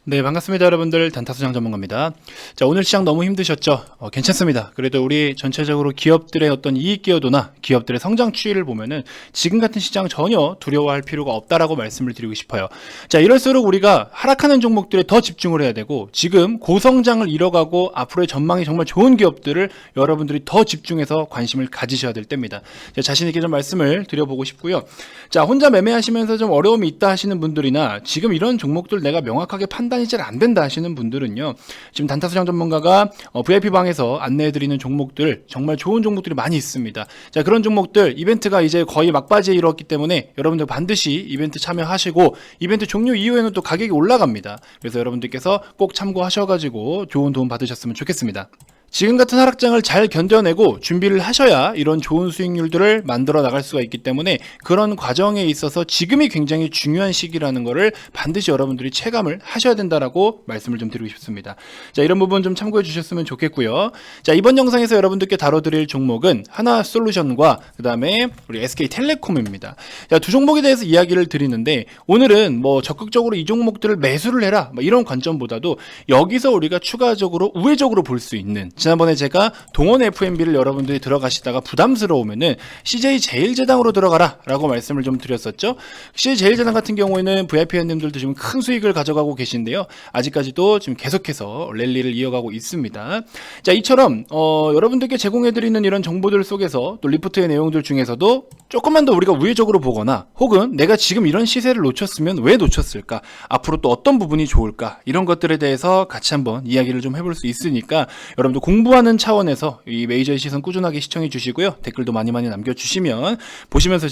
네, 반갑습니다. 여러분들. 단타수장 전문가입니다. 자, 오늘 시장 너무 힘드셨죠? 괜찮습니다. 그래도 우리 전체적으로 기업들의 어떤 이익 기여도나 기업들의 성장 추이를 보면은 지금 같은 시장 전혀 두려워할 필요가 없다라고 말씀을 드리고 싶어요. 자, 이럴수록 우리가 하락하는 종목들에 더 집중을 해야 되고, 지금 고성장을 이뤄가고 앞으로의 전망이 정말 좋은 기업들을 여러분들이 더 집중해서 관심을 가지셔야 될 때입니다. 자, 자신있게 좀 말씀을 드려보고 싶고요. 자, 혼자 매매하시면서 좀 어려움이 있다 하시는 분들이나 지금 이런 종목들 내가 명확하게 판단이 잘 안 된다 하시는 분들은요, 지금 단타수장 전문가가 VIP방에서 안내해드리는 종목들, 정말 좋은 종목들이 많이 있습니다. 자, 그런 종목들 이벤트가 이제 거의 막바지에 이르렀기 때문에 여러분들 반드시 이벤트 참여하시고, 이벤트 종료 이후에는 또 가격이 올라갑니다. 그래서 여러분들께서 꼭 참고하셔가지고 좋은 도움 받으셨으면 좋겠습니다. 지금 같은 하락장을 잘 견뎌내고 준비를 하셔야 이런 좋은 수익률들을 만들어 나갈 수가 있기 때문에, 그런 과정에 있어서 지금이 굉장히 중요한 시기라는 것을 반드시 여러분들이 체감을 하셔야 된다라고 말씀을 좀 드리고 싶습니다. 자, 이런 부분 좀 참고해 주셨으면 좋겠고요. 자, 이번 영상에서 여러분들께 다뤄드릴 종목은 하나솔루션과 그 다음에 우리 SK텔레콤입니다. 자, 두 종목에 대해서 이야기를 드리는데, 오늘은 뭐 적극적으로 이 종목들을 매수를 해라 이런 관점보다도 여기서 우리가 추가적으로 우회적으로 볼 수 있는, 지난번에 제가 동원 FMB를 여러분들이 들어가시다가 부담스러우면은 CJ제일제당으로 들어가라 라고 말씀을 좀 드렸었죠. CJ제일제당 같은 경우에는 VIP님들도 지금 큰 수익을 가져가고 계신데요, 아직까지도 지금 계속해서 랠리를 이어가고 있습니다. 자, 이처럼 여러분들께 제공해드리는 이런 정보들 속에서 또 리포트의 내용들 중에서도 조금만 더 우리가 우회적으로 보거나, 혹은 내가 지금 이런 시세를 놓쳤으면 왜 놓쳤을까, 앞으로 또 어떤 부분이 좋을까, 이런 것들에 대해서 같이 한번 이야기를 좀 해볼 수 있으니까 여러분들 공부하는 차원에서 이 메이저의 시선 꾸준하게 시청해 주시고요, 댓글도 많이 남겨주시면 보면서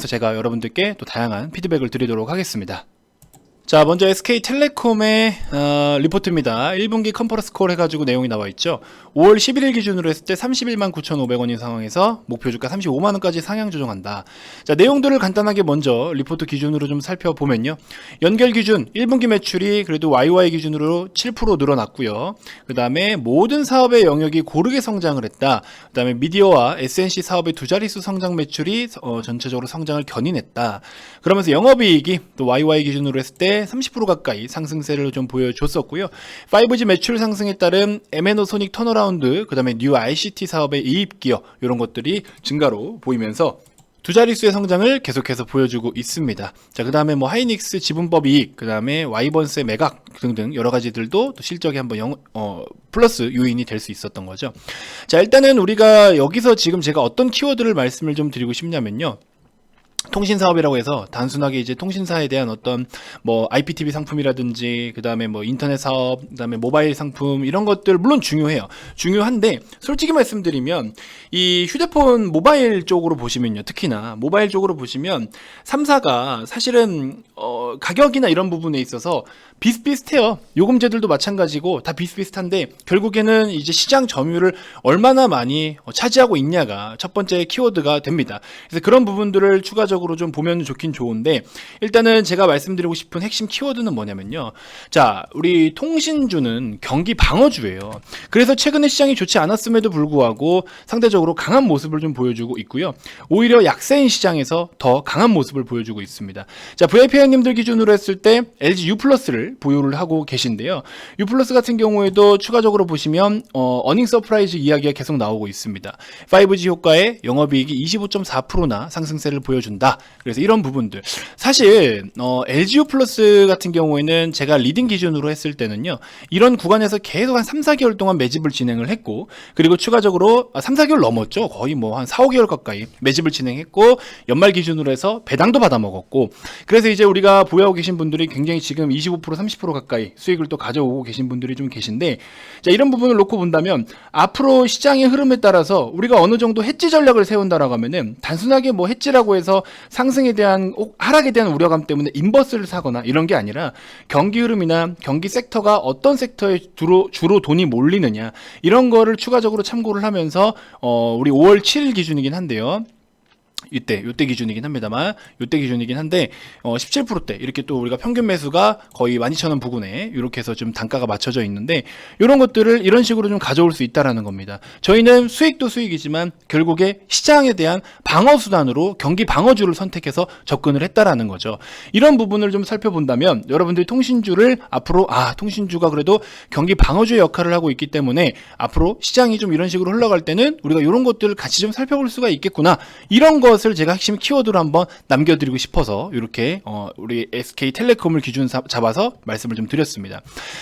제가 여러분들께 또 다양한 피드백을 드리도록 하겠습니다. 자, 먼저 SK텔레콤의 리포트입니다. 1분기 컨퍼런스 콜 해가지고 내용이 나와 있죠. 5월 11일 기준으로 했을 때 31만 9,500원인 상황에서 목표 주가 35만원까지 상향 조정한다. 자, 내용들을 간단하게 먼저 리포트 기준으로 좀 살펴보면요, 연결 기준 1분기 매출이 그래도 YY 기준으로 7% 늘어났고요. 그 다음에 모든 사업의 영역이 고르게 성장을 했다. 그 다음에 미디어와 SNC 사업의 두 자릿수 성장 매출이 전체적으로 성장을 견인했다. 그러면서 영업이익이 또 YY 기준으로 했을 때 30% 가까이 상승세를 좀 보여줬었고요. 5G 매출 상승에 따른 MNO 소닉 턴어라운드, 그 다음에 뉴 ICT 사업의 이입 기여, 이런 것들이 증가로 보이면서 두 자릿수의 성장을 계속해서 보여주고 있습니다. 자, 그 다음에 뭐 하이닉스 지분법 이익, 그 다음에 와이번스의 매각 등등 여러 가지들도 또 실적에 한번 플러스 요인이 될 수 있었던 거죠. 자, 일단은 우리가 여기서 지금 제가 어떤 키워드를 말씀을 좀 드리고 싶냐면요, 통신 사업이라고 해서 단순하게 이제 통신사에 대한 어떤 뭐 IPTV 상품이라든지, 그 다음에 뭐 인터넷 사업, 그 다음에 모바일 상품, 이런 것들 물론 중요해요. 중요한데 솔직히 말씀드리면 이 휴대폰 모바일 쪽으로 보시면요, 특히나 모바일 쪽으로 보시면 3사가 사실은 가격이나 이런 부분에 있어서 비슷비슷해요. 요금제들도 마찬가지고 다 비슷비슷한데, 결국에는 이제 시장 점유율을 얼마나 많이 차지하고 있냐가 첫 번째 키워드가 됩니다. 그래서 그런 부분들을 추가적으로 좀 보면 좋긴 좋은데, 일단은 제가 말씀드리고 싶은 핵심 키워드는 뭐냐면요, 자, 우리 통신주는 경기 방어주예요. 그래서 최근에 시장이 좋지 않았음에도 불구하고 상대적으로 강한 모습을 좀 보여주고 있고요, 오히려 약세인 시장에서 더 강한 모습을 보여주고 있습니다. 자, VIP님들 기준으로 했을 때 LG U+를 보유를 하고 계신데요, U+ 같은 경우에도 추가적으로 보시면 어닝 서프라이즈 이야기가 계속 나오고 있습니다. 5G 효과에 영업이익이 25.4%나 상승세를 보여준다. 그래서 이런 부분들, 사실 LG U+ 같은 경우에는 제가 리딩 기준으로 했을 때는요, 이런 구간에서 계속 한 3-4개월 동안 매집을 진행을 했고, 그리고 추가적으로 3-4개월 넘었죠. 거의 뭐 한 4-5개월 가까이 매집을 진행했고, 연말 기준으로 해서 배당도 받아먹었고, 그래서 이제 우리가 보유하고 계신 분들이 굉장히 지금 25% 30% 가까이 수익을 또 가져오고 계신 분들이 좀 계신데, 자, 이런 부분을 놓고 본다면 앞으로 시장의 흐름에 따라서 우리가 어느 정도 해지 전략을 세운다라고 하면은, 단순하게 뭐 해지라고 해서 상승에 대한 하락에 대한 우려감 때문에 인버스를 사거나 이런 게 아니라, 경기 흐름이나 경기 섹터가 어떤 섹터에 주로 돈이 몰리느냐, 이런 거를 추가적으로 참고를 하면서 우리 5월 7일 기준이긴 한데요, 요때 기준이긴 합니다만, 요때 기준이긴 한데, 17%대, 이렇게 또 우리가 평균 매수가 거의 12,000원 부근에, 이렇게 해서 좀 단가가 맞춰져 있는데, 이런 것들을 이런 식으로 좀 가져올 수 있다라는 겁니다. 저희는 수익도 수익이지만, 결국에 시장에 대한 방어수단으로 경기 방어주를 선택해서 접근을 했다라는 거죠. 이런 부분을 좀 살펴본다면, 여러분들이 통신주를 앞으로, 통신주가 그래도 경기 방어주의 역할을 하고 있기 때문에, 앞으로 시장이 좀 이런 식으로 흘러갈 때는, 우리가 이런 것들을 같이 좀 살펴볼 수가 있겠구나. 이런 것을 제가 핵심 키워드로 한번 남겨드리고 싶어서 이렇게 우리 SK텔레콤을 기준 잡아서 말씀을 좀 드렸습니다.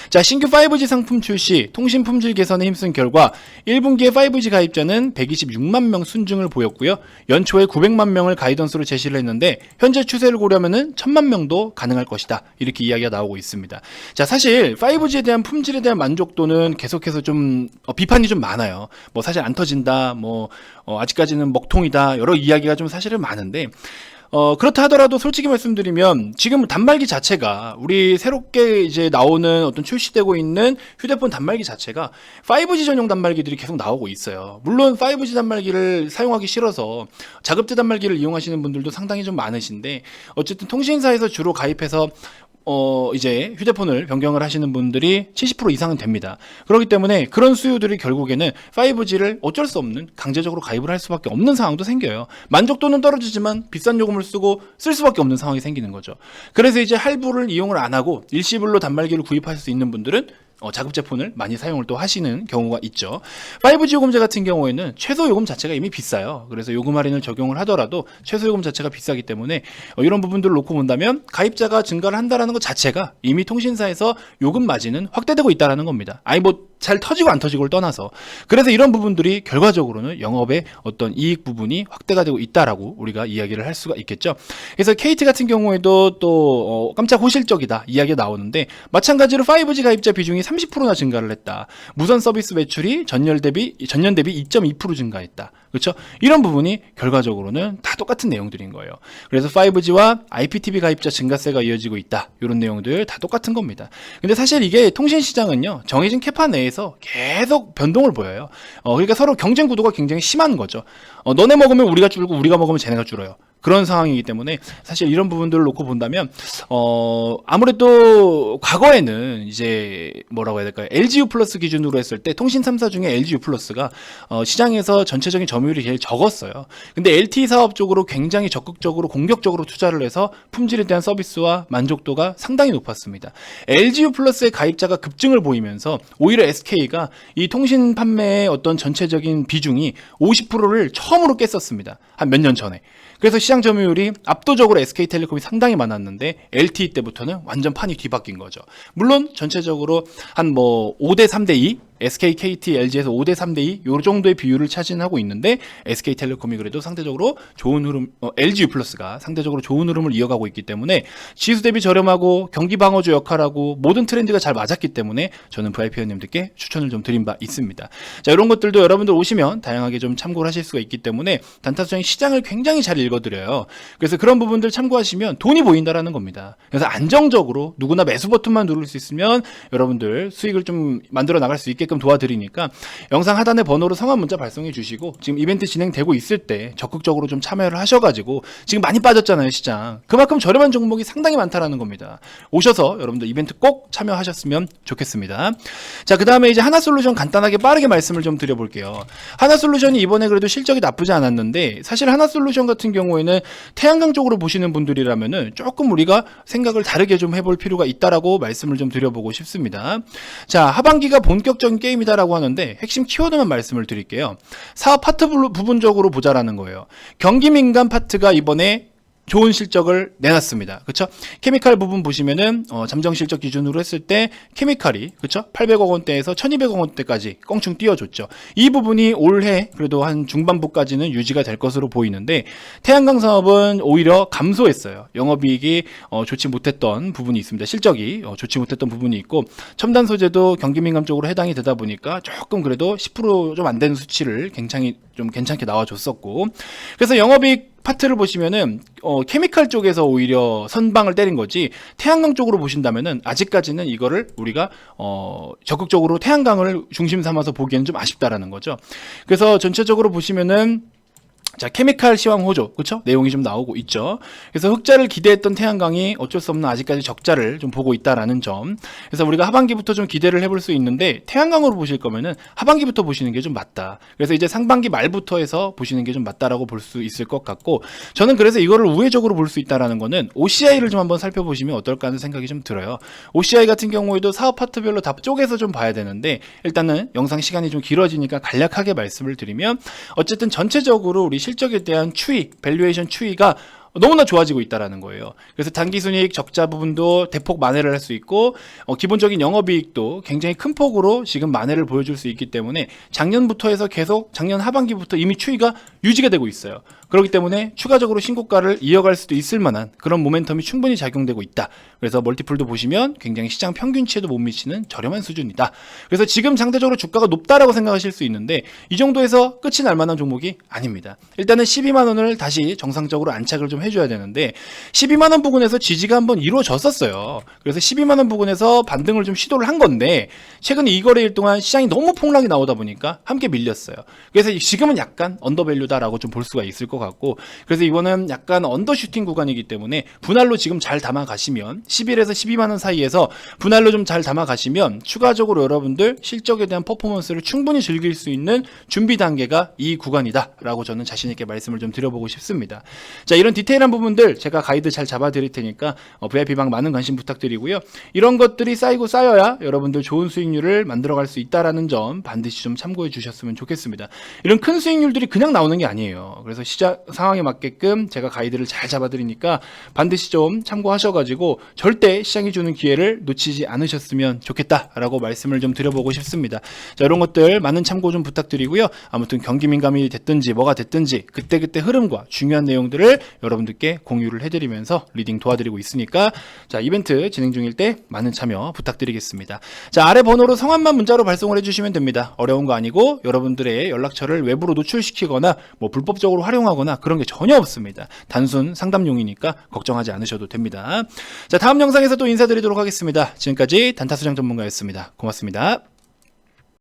자, 신규 5G 상품 출시, 통신 품질 개선에 힘쓴 결과 1분기에 5G 가입자는 126만 명 순증을 보였고요. 연초에 900만 명을 가이던스로 제시를 했는데 현재 추세를 고려하면은 1000만 명도 가능할 것이다. 이렇게 이야기가 나오고 있습니다. 자, 사실 5G에 대한 품질에 대한 만족도는 계속해서 좀 비판이 좀 많아요. 뭐 사실 안 터진다, 아직까지는 먹통이다, 여러 이야기가 좀 사실은 많은데, 그렇다 하더라도 솔직히 말씀드리면 지금 단말기 자체가 우리 새롭게 이제 나오는 어떤 출시되고 있는 휴대폰 단말기 자체가 5G 전용 단말기들이 계속 나오고 있어요. 물론 5G 단말기를 사용하기 싫어서 자급제 단말기를 이용하시는 분들도 상당히 좀 많으신데, 어쨌든 통신사에서 주로 가입해서 이제 휴대폰을 변경을 하시는 분들이 70% 이상은 됩니다. 그렇기 때문에 그런 수요들이 결국에는 5G를 어쩔 수 없는 강제적으로 가입을 할 수밖에 없는 상황도 생겨요. 만족도는 떨어지지만 비싼 요금을 쓰고 쓸 수밖에 없는 상황이 생기는 거죠. 그래서 이제 할부를 이용을 안 하고 일시불로 단말기를 구입하실 수 있는 분들은 자급제 폰을 많이 사용을 또 하시는 경우가 있죠. 5G 요금제 같은 경우에는 최소 요금 자체가 이미 비싸요. 그래서 요금 할인을 적용을 하더라도 최소 요금 자체가 비싸기 때문에 이런 부분들을 놓고 본다면 가입자가 증가를 한다라는 것 자체가 이미 통신사에서 요금 마진은 확대되고 있다는 겁니다. 잘 터지고 안 터지고를 떠나서. 그래서 이런 부분들이 결과적으로는 영업의 어떤 이익 부분이 확대가 되고 있다라고 우리가 이야기를 할 수가 있겠죠. 그래서 KT 같은 경우에도 또 깜짝 호실적이다 이야기가 나오는데, 마찬가지로 5G 가입자 비중이 30%나 증가를 했다. 무선 서비스 매출이 전년 대비 2.2% 증가했다. 그렇죠? 이런 부분이 결과적으로는 다 똑같은 내용들인 거예요. 그래서 5G와 IPTV 가입자 증가세가 이어지고 있다. 이런 내용들 다 똑같은 겁니다. 근데 사실 이게 통신 시장은요, 정해진 캐파 내에서 계속 변동을 보여요. 그러니까 서로 경쟁 구도가 굉장히 심한 거죠. 너네 먹으면 우리가 줄고 우리가 먹으면 쟤네가 줄어요. 그런 상황이기 때문에 사실 이런 부분들을 놓고 본다면 아무래도 과거에는 이제 뭐라고 해야 될까요? LGU 플러스 기준으로 했을 때 통신 3사 중에 LGU 플러스가 시장에서 전체적인 점유율이 제일 적었어요. 근데 LTE 사업 쪽으로 굉장히 적극적으로 공격적으로 투자를 해서 품질에 대한 서비스와 만족도가 상당히 높았습니다. LGU 플러스의 가입자가 급증을 보이면서 오히려 SK가 이 통신 판매의 어떤 전체적인 비중이 50%를 처음으로 깼었습니다. 한 몇 년 전에. 그래서 시장 점유율이 압도적으로 SK텔레콤이 상당히 많았는데 LTE 때부터는 완전 판이 뒤바뀐 거죠. 물론 전체적으로 한 5대 3대 2, SK, KT, LG에서 5대 3대 2 요 정도의 비율을 차지하고 있는데 SK텔레콤이 그래도 상대적으로 좋은 흐름, LGU 플러스가 상대적으로 좋은 흐름을 이어가고 있기 때문에 지수 대비 저렴하고 경기 방어주 역할하고 모든 트렌드가 잘 맞았기 때문에 저는 VIP 회원님들께 추천을 좀 드린 바 있습니다. 자, 이런 것들도 여러분들 오시면 다양하게 좀 참고를 하실 수가 있기 때문에 단타수장이 시장을 굉장히 잘 읽어드려요. 그래서 그런 부분들 참고하시면 돈이 보인다라는 겁니다. 그래서 안정적으로 누구나 매수 버튼만 누를 수 있으면 여러분들 수익을 좀 만들어 나갈 수 있게끔 도와드리니까 영상 하단의 번호로 성함 문자 발송해 주시고 지금 이벤트 진행되고 있을 때 적극적으로 좀 참여를 하셔가지고 지금 많이 빠졌잖아요 시장. 그만큼 저렴한 종목이 상당히 많다라는 겁니다. 오셔서 여러분들 이벤트 꼭 참여하셨으면 좋겠습니다. 자, 그 다음에 이제 하나솔루션 간단하게 빠르게 말씀을 좀 드려볼게요. 하나솔루션이 이번에 그래도 실적이 나쁘지 않았는데 사실 하나솔루션 같은 경우에는 태양광 쪽으로 보시는 분들이라면은 조금 우리가 생각을 다르게 좀 해볼 필요가 있다라고 말씀을 좀 드려보고 싶습니다. 자, 하반기가 본격적인 게임이다라고 하는데 핵심 키워드만 말씀을 드릴게요. 사업 파트 부분적으로 보자라는 거예요. 경기 민감 파트가 이번에 좋은 실적을 내놨습니다. 그렇죠? 케미칼 부분 보시면은 잠정 실적 기준으로 했을 때 케미칼이 그렇죠? 800억 원대에서 1200억 원대까지 껑충 뛰어줬죠. 이 부분이 올해 그래도 한 중반부까지는 유지가 될 것으로 보이는데 태양광 사업은 오히려 감소했어요. 영업이익이 좋지 못했던 부분이 있습니다. 실적이 좋지 못했던 부분이 있고 첨단 소재도 경기 민감 쪽으로 해당이 되다 보니까 조금 그래도 10% 좀 안 되는 수치를 좀 괜찮게 나와줬었고 그래서 영업이익 파트를 보시면은 케미칼 쪽에서 오히려 선방을 때린 거지 태양광 쪽으로 보신다면은 아직까지는 이거를 우리가 적극적으로 태양광을 중심 삼아서 보기에는 좀 아쉽다라는 거죠. 그래서 전체적으로 보시면은 자, 케미칼 시황 호조, 그쵸? 내용이 좀 나오고 있죠. 그래서 흑자를 기대했던 태양광이 어쩔 수 없는 아직까지 적자를 좀 보고 있다라는 점. 그래서 우리가 하반기부터 좀 기대를 해볼 수 있는데, 태양광으로 보실 거면은 하반기부터 보시는 게 좀 맞다. 그래서 이제 상반기 말부터 해서 보시는 게 좀 맞다라고 볼 수 있을 것 같고, 저는 그래서 이거를 우회적으로 볼 수 있다라는 거는 OCI를 좀 한번 살펴보시면 어떨까 하는 생각이 좀 들어요. OCI 같은 경우에도 사업 파트별로 다 쪼개서 좀 봐야 되는데, 일단은 영상 시간이 좀 길어지니까 간략하게 말씀을 드리면, 어쨌든 전체적으로 우리 실적에 대한 추이, 밸류에이션 추이가 너무나 좋아지고 있다라는 거예요. 그래서 단기순이익 적자 부분도 대폭 만회를 할 수 있고, 기본적인 영업이익도 굉장히 큰 폭으로 지금 만회를 보여줄 수 있기 때문에 작년부터 해서 계속 작년 하반기부터 이미 추이가 유지가 되고 있어요. 그렇기 때문에 추가적으로 신고가를 이어갈 수도 있을 만한 그런 모멘텀이 충분히 작용되고 있다. 그래서 멀티플도 보시면 굉장히 시장 평균치에도 못 미치는 저렴한 수준이다. 그래서 지금 상대적으로 주가가 높다라고 생각하실 수 있는데, 이 정도에서 끝이 날 만한 종목이 아닙니다. 일단은 12만 원을 다시 정상적으로 안착을 좀 해줘야 되는데, 12만 원 부근에서 지지가 한번 이루어졌었어요. 그래서 12만 원 부근에서 반등을 좀 시도를 한 건데, 최근 2거래일 동안 시장이 너무 폭락이 나오다 보니까 함께 밀렸어요. 그래서 지금은 약간 언더밸류다라고 좀 볼 수가 있을 것 같고, 그래서 이거는 약간 언더슈팅 구간이기 때문에 분할로 지금 잘 담아 가시면, 11에서 12만 원 사이에서 분할로 좀 잘 담아 가시면 추가적으로 여러분들 실적에 대한 퍼포먼스를 충분히 즐길 수 있는 준비 단계가 이 구간이다라고 저는 자신 있게 말씀을 좀 드려보고 싶습니다. 자, 이런 디테일한 부분들 제가 가이드 잘 잡아 드릴 테니까 VIP방 많은 관심 부탁드리고요. 이런 것들이 쌓이고 쌓여야 여러분들 좋은 수익률을 만들어 갈 수 있다라는 점 반드시 좀 참고해 주셨으면 좋겠습니다. 이런 큰 수익률들이 그냥 나오는 게 아니에요. 그래서 시장 상황에 맞게끔 제가 가이드를 잘 잡아 드리니까 반드시 좀 참고하셔가지고 절대 시장이 주는 기회를 놓치지 않으셨으면 좋겠다라고 말씀을 좀 드려보고 싶습니다. 자, 이런 것들 많은 참고 좀 부탁드리고요. 아무튼 경기 민감이 됐든지 뭐가 됐든지 그때그때 흐름과 중요한 내용들을 여러분들께 공유를 해드리면서 리딩 도와드리고 있으니까, 자, 이벤트 진행 중일 때 많은 참여 부탁드리겠습니다. 자, 아래 번호로 성함만 문자로 발송을 해주시면 됩니다. 어려운 거 아니고 여러분들의 연락처를 외부로 노출시키거나 뭐 불법적으로 활용하거나 그런 게 전혀 없습니다. 단순 상담용이니까 걱정하지 않으셔도 됩니다. 자, 다음 영상에서 또 인사드리도록 하겠습니다. 지금까지 단타수장 전문가였습니다. 고맙습니다.